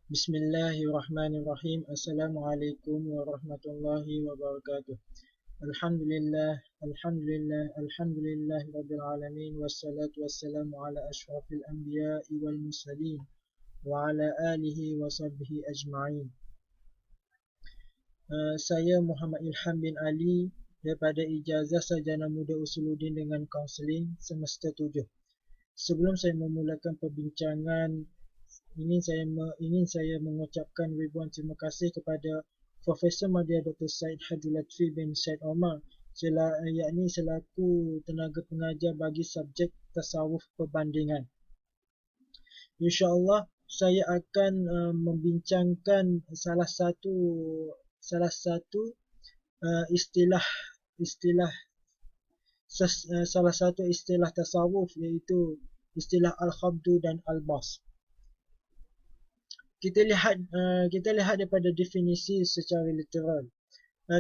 Bismillahirrahmanirrahim. Assalamualaikum warahmatullahi wabarakatuh. Alhamdulillah, alhamdulillah, alhamdulillah rabbil alamin wassalatu wassalamu ala asyrafil anbiya'i wal mursalin wa ala alihi wa sahbihi ajma'in. Saya Muhammad Ilham bin Ali daripada Ijazah Sarjana Muda Usuluddin dengan Kaunseling Semester 7. Sebelum saya memulakan perbincangan, ingin saya mengucapkan ribuan terima kasih kepada Profesor Madya Dr. Syed Hajjul Latfi bin Syed Omar selaku tenaga pengajar bagi subjek tasawuf perbandingan. InsyaAllah saya akan membincangkan salah satu istilah tasawuf, iaitu istilah al-khabdu dan al-bas. Kita lihat daripada definisi secara literal.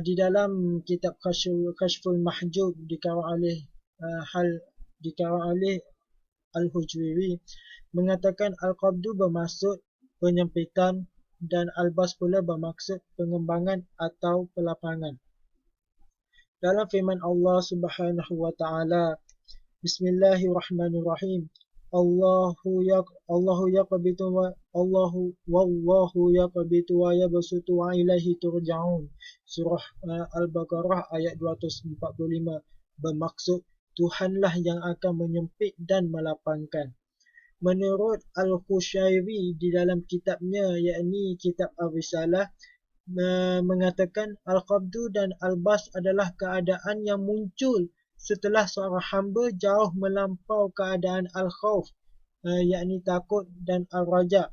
Di dalam kitab Kashful Mahjub dikarang oleh Al-Hujwiri mengatakan al-qabdu bermaksud penyempitan dan al-bas pula bermaksud pengembangan atau pelapangan. Dalam firman Allah Subhanahu wa taala, Bismillahirrahmanirrahim. Wallahu yaqbitu wa yabsutu wa ilaihi turja'un. Surah Al-Baqarah ayat 245 bermaksud Tuhanlah yang akan menyempit dan melapangkan. Menurut Al-Khushairi di dalam kitabnya, yakni kitab Ar-Risalah, mengatakan al-qabdu dan al-bas adalah keadaan yang muncul setelah seorang hamba jauh melampau keadaan al-khawf, yakni takut, dan al-raja,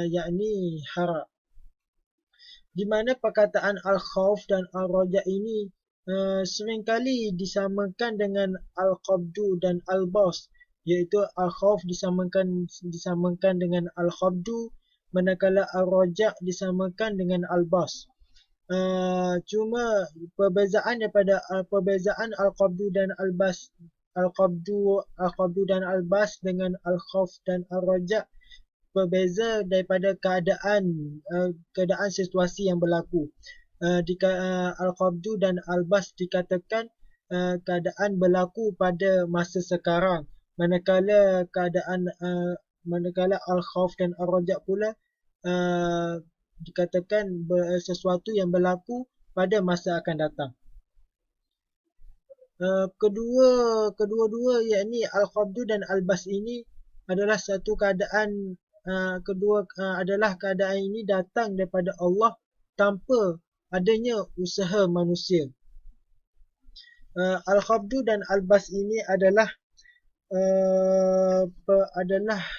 yakni harap. Di mana perkataan al-khawf dan al-raja ini seringkali disamakan dengan al-qabdu dan al-bas, iaitu al-khawf disamakan dengan al-qabdu, manakala al-raja disamakan dengan al-bas. Cuma perbezaan al-qabdu dan al-bas, al-qabdu dan al-bas dengan al-khawf dan al-raja berbeza daripada keadaan situasi yang berlaku. Al-qabdu dan al-bas dikatakan keadaan berlaku pada masa sekarang, manakala al-khawf dan al-raja pula dikatakan sesuatu yang berlaku pada masa akan datang. Kedua-dua yakni al-qabdu dan al-bas ini adalah satu keadaan keadaan ini datang daripada Allah tanpa adanya usaha manusia. Al-qabdu dan al-bas ini adalah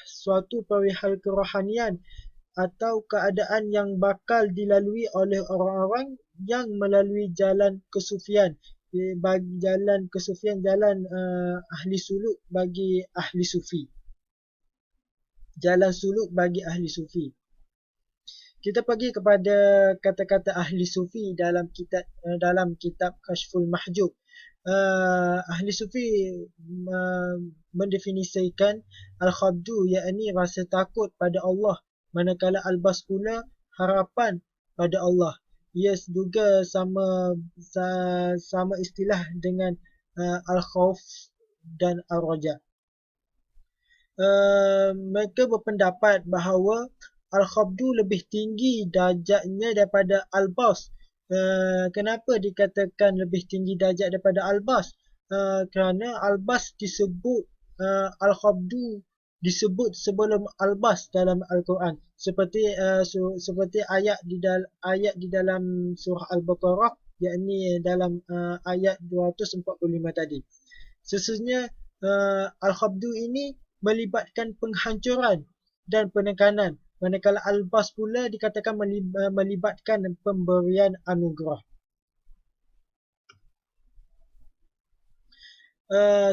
suatu perihal kerohanian atau keadaan yang bakal dilalui oleh orang-orang yang melalui jalan kesufian, jalan ahli suluk bagi ahli sufi. Jalan suluk bagi ahli sufi. Kita pergi kepada kata-kata ahli sufi dalam kitab Kashful Mahjub. Ahli sufi mendefinisikan al-khabdu yakni rasa takut pada Allah, manakala al-bas pula harapan pada Allah. Ia juga sama istilah dengan al-khawf dan al-raja. Mereka berpendapat bahawa al-khabdu lebih tinggi darjatnya daripada al-bas. Kenapa dikatakan lebih tinggi darjat daripada al-bas? Kerana al-bas disebut, al-khabdu disebut sebelum al-bas dalam Al-Quran, seperti ayat di dalam surah Al-Baqarah, yakni dalam ayat 245 tadi. Sesungguhnya al-khabdu ini melibatkan penghancuran dan penekanan, manakala al-bas pula dikatakan melibatkan pemberian anugerah.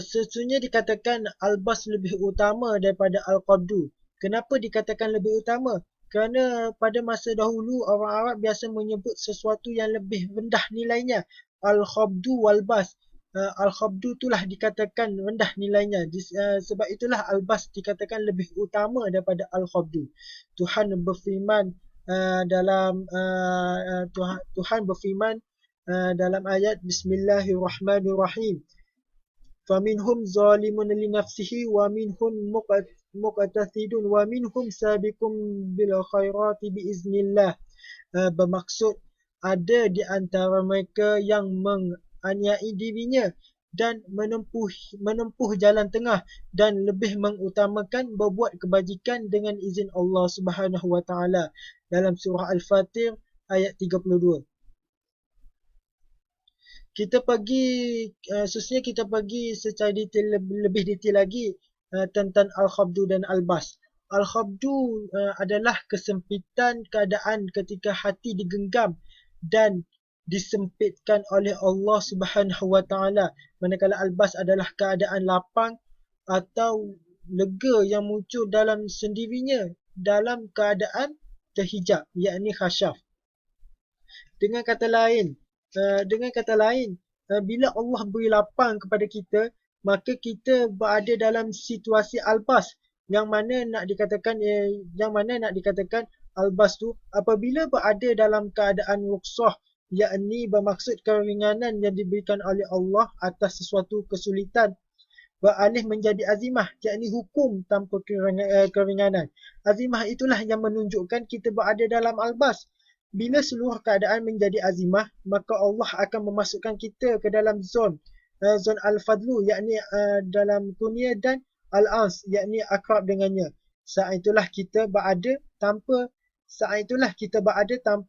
Sesungguhnya dikatakan al-bas lebih utama daripada al-qabdu. Kenapa dikatakan lebih utama? Kerana pada masa dahulu orang Arab biasa menyebut sesuatu yang lebih rendah nilainya al-qabdu wal-bas, Al-Khabdu itulah dikatakan rendah nilainya. Sebab itulah Al-Bas dikatakan lebih utama daripada Al-Khabdu. Tuhan berfirman Tuhan berfirman dalam ayat Bismillahirrahmanirrahim. Faminhum zalimun li nafsihi wa minhum muqtasidun wa minhum sabiqun bil khairati biiznillah. Bermaksud ada di antara mereka yang menganiai dirinya dan menempuh jalan tengah dan lebih mengutamakan berbuat kebajikan dengan izin Allah Subhanahu wa taala dalam surah Al-Fatir ayat 32. Seterusnya kita pergi secara detail, lebih detail lagi tentang Al-Khabdu dan Al-Bas. Al-Khabdu adalah kesempitan keadaan ketika hati digenggam dan disempitkan oleh Allah Subhanahu wa taala, manakala Al-Bas adalah keadaan lapang atau lega yang muncul dalam sendirinya dalam keadaan terhijab, yakni khasyaf. Dengan kata lain, bila Allah beri lapang kepada kita, maka kita berada dalam situasi Al-Bas, yang mana nak dikatakan Al-Bas tu apabila berada dalam keadaan rukhsah, yakni bermaksud keringanan yang diberikan oleh Allah atas sesuatu kesulitan, beralih menjadi azimah, yakni hukum tanpa keringanan. Azimah itulah yang menunjukkan kita berada dalam Al-Bas. Bila seluruh keadaan menjadi azimah, maka Allah akan memasukkan kita ke dalam zon al-fadlu, yakni dalam kurnia, dan al-ans, yakni akrab dengannya. Saat itulah kita berada tanpa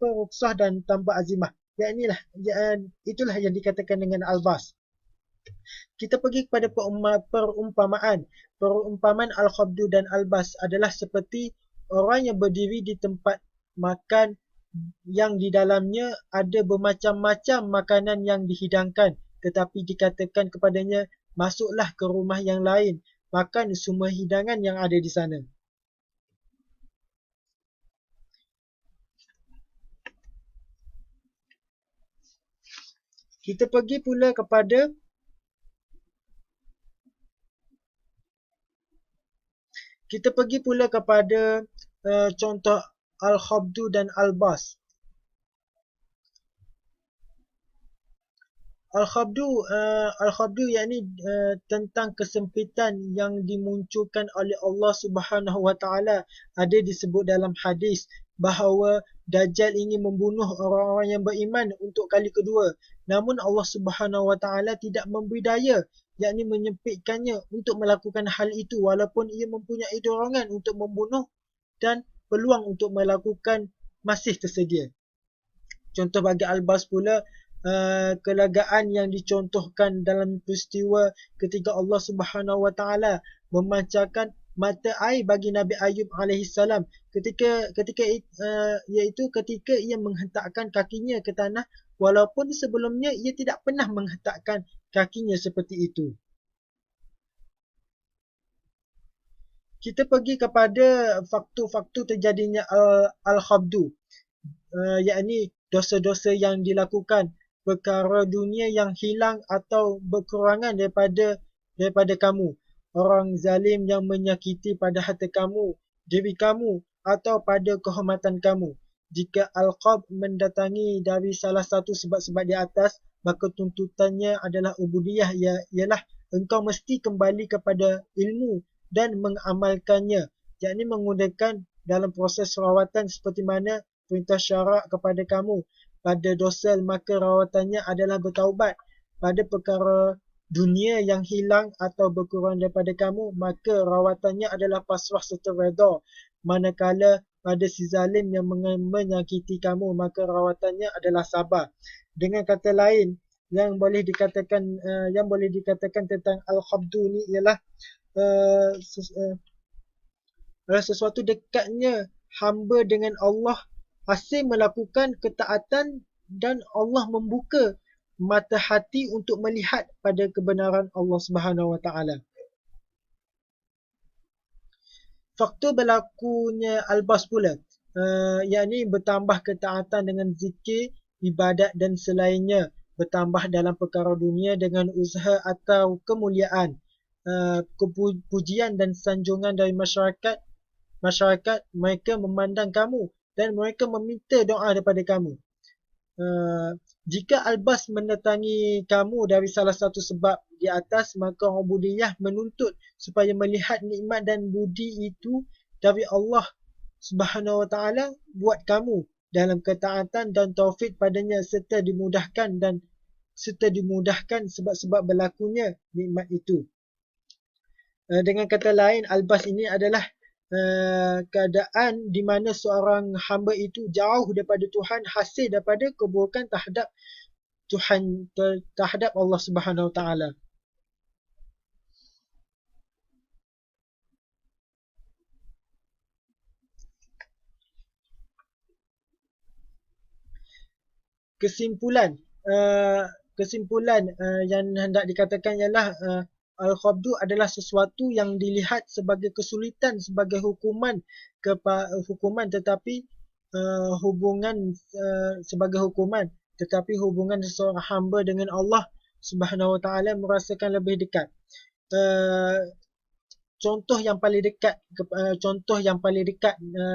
rukhsah dan tanpa azimah. Itulah yang dikatakan dengan Al-Bas. Kita pergi kepada perumpamaan. Perumpamaan Al-Khabdu dan Al-Bas adalah seperti orang yang berdiri di tempat makan yang di dalamnya ada bermacam-macam makanan yang dihidangkan, tetapi dikatakan kepadanya, masuklah ke rumah yang lain, makan semua hidangan yang ada di sana. Kita pergi pula kepada contoh Al-Khabdu dan Al-Bas. Al-Khabdu yakni tentang kesempitan yang dimunculkan oleh Allah Subhanahu wa taala. Ada disebut dalam hadis bahawa Dajjal ingin membunuh orang-orang yang beriman untuk kali kedua. Namun Allah Subhanahu wa taala tidak memberi daya, yakni menyempitkannya untuk melakukan hal itu, walaupun ia mempunyai dorongan untuk membunuh dan peluang untuk melakukan masih tersedia. Contoh bagi Al-Bas pula, kelagaan yang dicontohkan dalam peristiwa ketika Allah Subhanahu wa taala memancarkan mata air bagi Nabi Ayub alaihi salam ketika ia menghentakkan kakinya ke tanah, walaupun sebelumnya ia tidak pernah menghentakkan kakinya seperti itu. Kita pergi kepada faktor-faktor terjadinya Al-Khabdu, yakni dosa-dosa yang dilakukan, perkara dunia yang hilang atau berkurangan daripada kamu, orang zalim yang menyakiti pada harta kamu, diri kamu, atau pada kehormatan kamu. Jika Al-Khab mendatangi dari salah satu sebab-sebab di atas, maka tuntutannya adalah ubudiyah, ialah engkau mesti kembali kepada ilmu dan mengamalkannya, yakni menggunakan dalam proses rawatan seperti mana perintah syarak kepada kamu. Pada dosa, maka rawatannya adalah bertaubat. Pada perkara dunia yang hilang atau berkurang daripada kamu, maka rawatannya adalah pasrah serta redha. Manakala pada si zalim yang menyakiti kamu, maka rawatannya adalah sabar. Dengan kata lain, yang boleh dikatakan tentang Al-Khabdu ni ialah sesuatu dekatnya hamba dengan Allah hasil melakukan ketaatan, dan Allah membuka mata hati untuk melihat pada kebenaran Allah Subhanahu wa taala. Faktor berlakunya Al-Bas pula, yakni bertambah ketaatan dengan zikir, ibadat dan selainnya, bertambah dalam perkara dunia dengan usaha atau kemuliaan, pujian dan sanjungan dari masyarakat. Mereka memandang kamu dan mereka meminta doa daripada kamu. Jika albas mendatangi kamu dari salah satu sebab di atas, maka ubudiyah menuntut supaya melihat nikmat dan budi itu dari Allah Subhanahu wa taala buat kamu dalam ketaatan dan taufik padanya serta dimudahkan sebab-sebab berlakunya nikmat itu. Dengan kata lain, albas ini adalah keadaan di mana seorang hamba itu jauh daripada Tuhan, hasil daripada keburukan terhadap Tuhan, terhadap Allah Subhanahu Wa Taala. Kesimpulan yang hendak dikatakan ialah al-khabdu adalah sesuatu yang dilihat sebagai kesulitan, sebagai hukuman tetapi hubungan seseorang hamba dengan Allah Subhanahu Wa Taala merasakan lebih dekat. Contoh yang paling dekat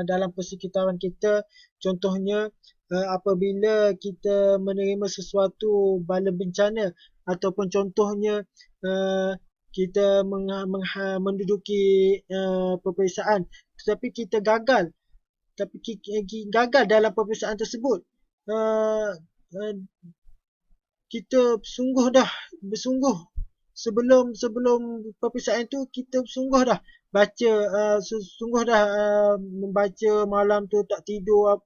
dalam persekitaran kita, contohnya apabila kita menerima sesuatu bala bencana, ataupun contohnya kita menduduki peperiksaan tetapi kita gagal dalam peperiksaan tersebut. Kita bersungguh sebelum peperiksaan itu, kita sungguh dah membaca malam tu, tak tidur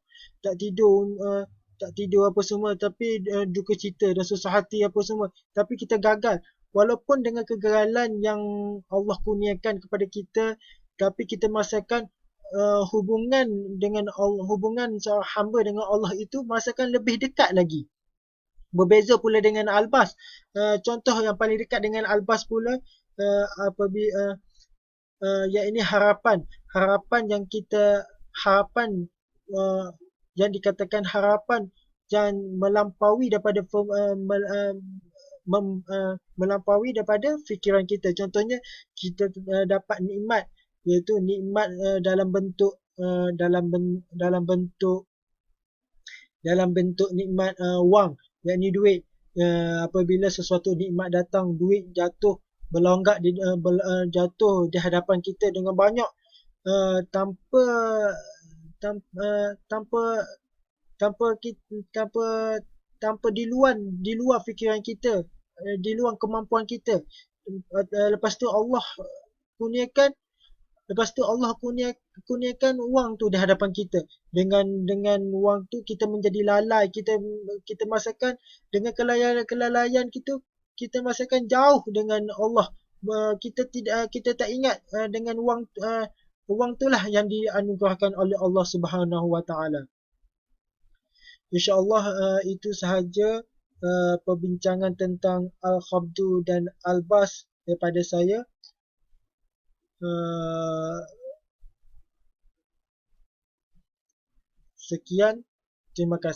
apa semua, tapi duka cita dan susah hati apa semua, tapi kita gagal. Walaupun dengan kegagalan yang Allah kurniakan kepada kita, tapi kita merasakan hubungan seorang hamba dengan Allah itu merasakan lebih dekat lagi. Berbeza pula dengan albas. Contoh yang paling dekat dengan albas pula yakni harapan yang dikatakan harapan yang melampaui daripada fikiran kita. Contohnya kita dapat nikmat, iaitu nikmat dalam bentuk nikmat wang, yakni duit. Apabila sesuatu nikmat datang, duit jatuh berlonggak jatuh di hadapan kita dengan banyak, tanpa di luar fikiran kita, di luar kemampuan kita. Lepas tu Allah kurniakan wang tu di hadapan kita. Dengan wang tu kita menjadi lalai, kita merasakan dengan kelalaian kita merasakan jauh dengan Allah. Kita tak ingat dengan wang tu lah yang dianugerahkan oleh Allah Subhanahu Wa Taala. InsyaAllah itu sahaja perbincangan tentang al-khabdu dan al-bas daripada saya. Sekian, terima kasih.